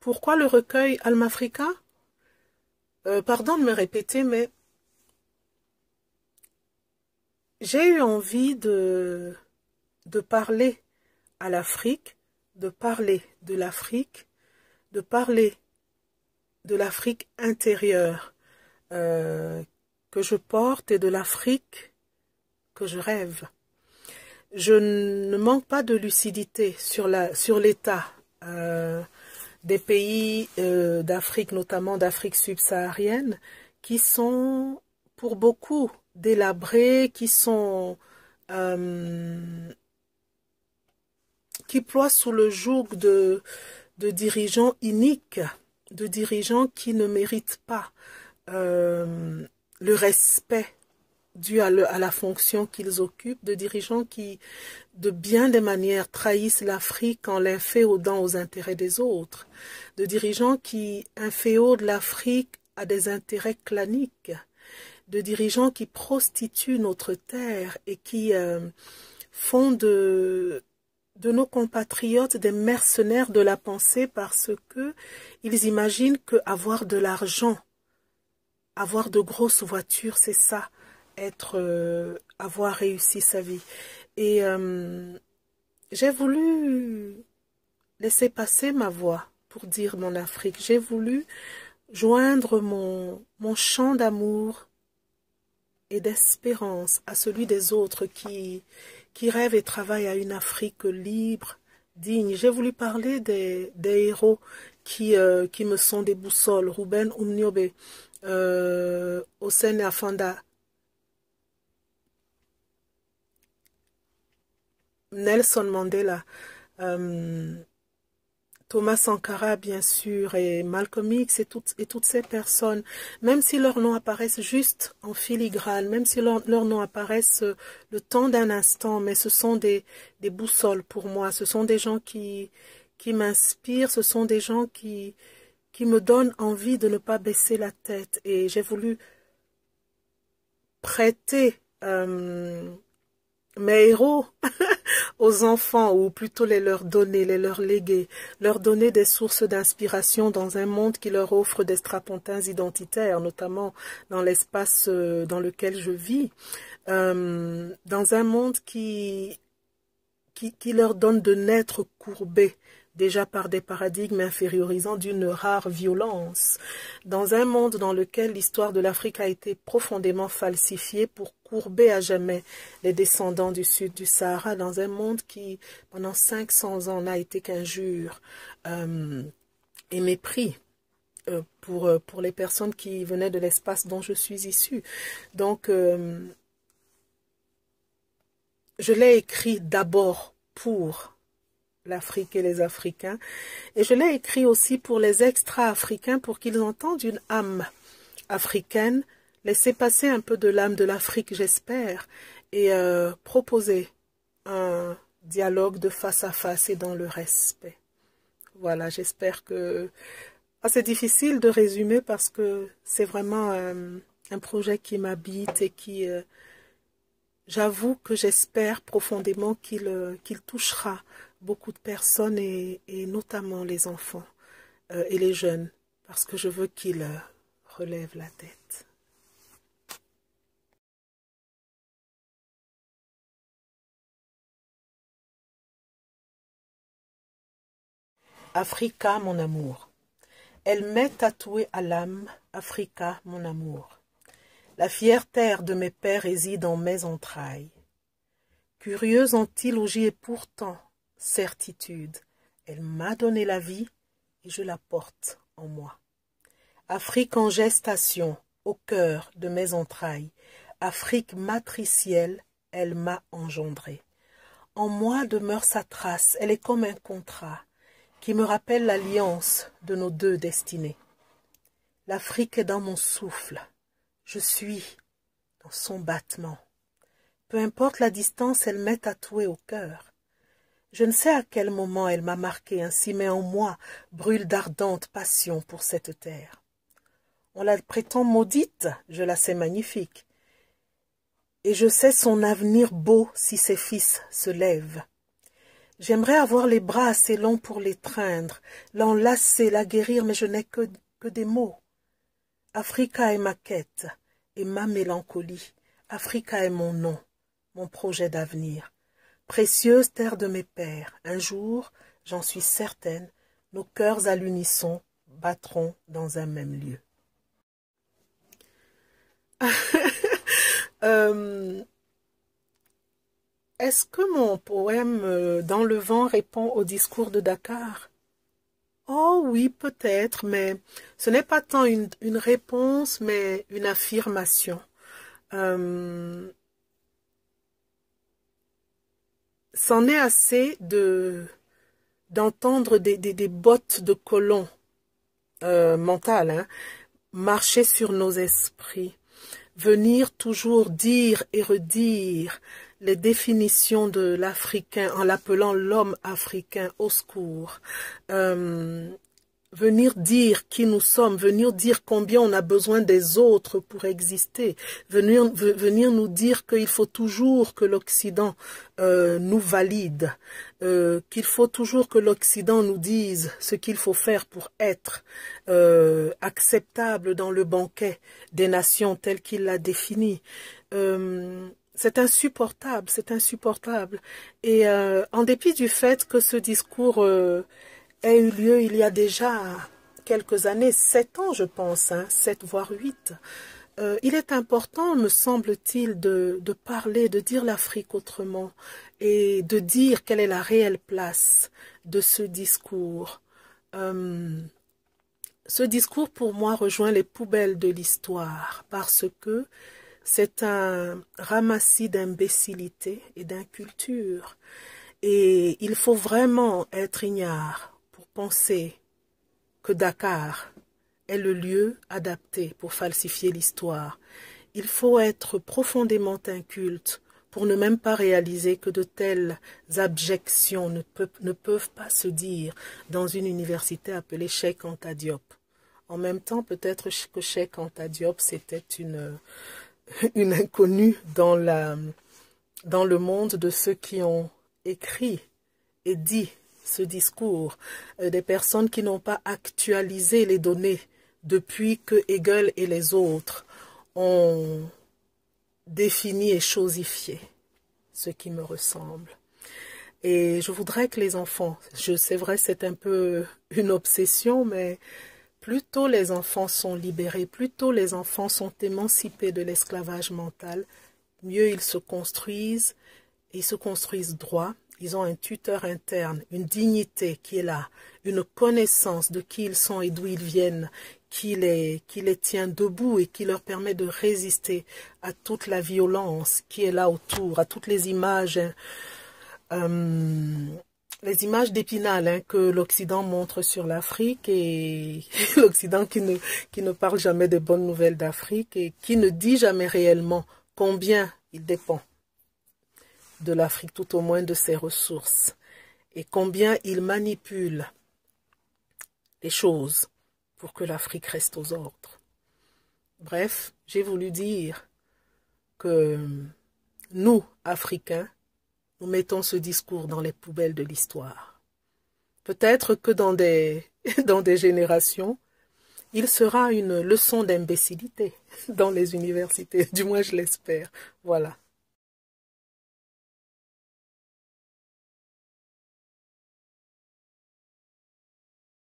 Pourquoi le recueil Alma Africa? Pardon de me répéter, mais j'ai eu envie de parler à l'Afrique, de parler de l'Afrique, de parler de l'Afrique intérieure que je porte et de l'Afrique que je rêve. Je ne manque pas de lucidité sur l'état des pays d'Afrique, notamment d'Afrique subsaharienne, qui sont pour beaucoup délabrés, qui ploient sous le joug de dirigeants iniques, de dirigeants qui ne méritent pas le respect dû à la fonction qu'ils occupent, de dirigeants qui, de bien des manières, trahissent l'Afrique en l'inféodant aux intérêts des autres, de dirigeants qui inféodent l'Afrique à des intérêts claniques, de dirigeants qui prostituent notre terre et qui font de nos compatriotes des mercenaires de la pensée parce que ils imaginent qu'avoir de l'argent, avoir de grosses voitures, c'est ça, avoir réussi sa vie. Et j'ai voulu laisser passer ma voix pour dire mon Afrique. J'ai voulu joindre mon chant d'amour et d'espérance à celui des autres qui rêvent et travaillent à une Afrique libre, digne. J'ai voulu parler des héros qui me sont des boussoles. Ruben Umniobe, Hossein Afanda, Nelson Mandela, Thomas Sankara, bien sûr, et Malcolm X et toutes ces personnes, même si leurs noms apparaissent juste en filigrane, même si leurs noms apparaissent le temps d'un instant, mais ce sont des boussoles pour moi, ce sont des gens qui m'inspirent, ce sont des gens qui me donnent envie de ne pas baisser la tête. Et j'ai voulu prêter mes héros aux enfants, ou plutôt les leur donner, les leur léguer, leur donner des sources d'inspiration dans un monde qui leur offre des strapontins identitaires, notamment dans l'espace dans lequel je vis, dans un monde qui leur donne de naître courbés, déjà par des paradigmes infériorisants d'une rare violence, dans un monde dans lequel l'histoire de l'Afrique a été profondément falsifiée pour courber à jamais les descendants du sud du Sahara, dans un monde qui, pendant 500 ans, n'a été qu'injure et mépris pour les personnes qui venaient de l'espace dont je suis issue. Donc, je l'ai écrit d'abord pour l'Afrique et les Africains, et je l'ai écrit aussi pour les extra-africains, pour qu'ils entendent une âme africaine, laisser passer un peu de l'âme de l'Afrique, j'espère, et proposer un dialogue de face à face et dans le respect. Voilà, j'espère que... c'est difficile de résumer parce que c'est vraiment un projet qui m'habite et qui... j'avoue que j'espère profondément qu'il touchera beaucoup de personnes et notamment les enfants et les jeunes, parce que je veux qu'ils relèvent la tête. Africa, mon amour. Elle m'est tatouée à l'âme, Africa, mon amour. La fière terre de mes pères réside en mes entrailles. Curieuse antilogie et pourtant certitude, elle m'a donné la vie et je la porte en moi. Afrique en gestation, au cœur de mes entrailles, Afrique matricielle, elle m'a engendrée. En moi demeure sa trace, elle est comme un contrat qui me rappelle l'alliance de nos deux destinées. L'Afrique est dans mon souffle, je suis dans son battement. Peu importe la distance, elle m'est tatouée au cœur. Je ne sais à quel moment elle m'a marqué ainsi, mais en moi brûle d'ardente passion pour cette terre. On la prétend maudite, je la sais magnifique. Et je sais son avenir beau si ses fils se lèvent. J'aimerais avoir les bras assez longs pour l'étreindre, l'enlacer, la guérir, mais je n'ai que des mots. Africa est ma quête et ma mélancolie. Africa est mon nom, mon projet d'avenir. Précieuse terre de mes pères, un jour, j'en suis certaine, nos cœurs à l'unisson battront dans un même lieu. Est-ce que mon poème Dans le vent répond au discours de Dakar? Oh oui, peut-être, mais ce n'est pas tant une réponse, mais une affirmation. C'en est assez d'entendre des bottes de colons mentales, hein, marcher sur nos esprits, venir toujours dire et redire les définitions de l'Africain en l'appelant l'homme africain au secours. Venir dire qui nous sommes, venir dire combien on a besoin des autres pour exister, venir nous dire qu'il faut toujours que l'Occident nous valide, qu'il faut toujours que l'Occident nous dise ce qu'il faut faire pour être acceptable dans le banquet des nations tel qu'il l'a défini. C'est insupportable, c'est insupportable. Et en dépit du fait que ce discours ait eu lieu il y a déjà quelques années, 7 ans je pense, 7 voire 8, il est important, me semble-t-il, de parler, de dire l'Afrique autrement et de dire quelle est la réelle place de ce discours. Ce discours, pour moi, rejoint les poubelles de l'histoire parce que c'est un ramassis d'imbécilité et d'inculture. Et il faut vraiment être ignare pour penser que Dakar est le lieu adapté pour falsifier l'histoire. Il faut être profondément inculte pour ne même pas réaliser que de telles abjections ne peuvent pas se dire dans une université appelée Cheikh Anta Diop. En même temps, peut-être que Cheikh Anta Diop, c'était une inconnue dans le monde de ceux qui ont écrit et dit ce discours, des personnes qui n'ont pas actualisé les données depuis que Hegel et les autres ont défini et chosifié ce qui me ressemble. Et je voudrais que les enfants, c'est vrai, c'est un peu une obsession, mais plus tôt les enfants sont libérés, plus tôt les enfants sont émancipés de l'esclavage mental, mieux ils se construisent droit. Ils ont un tuteur interne, une dignité qui est là, une connaissance de qui ils sont et d'où ils viennent, qui les tient debout et qui leur permet de résister à toute la violence qui est là autour, à toutes les images d'Épinal que l'Occident montre sur l'Afrique et l'Occident qui ne parle jamais des bonnes nouvelles d'Afrique et qui ne dit jamais réellement combien il dépend de l'Afrique, tout au moins de ses ressources, et combien il manipule les choses pour que l'Afrique reste aux ordres. Bref, j'ai voulu dire que nous, Africains, nous mettons ce discours dans les poubelles de l'histoire. Peut-être que dans des générations, il sera une leçon d'imbécilité dans les universités, du moins je l'espère. Voilà.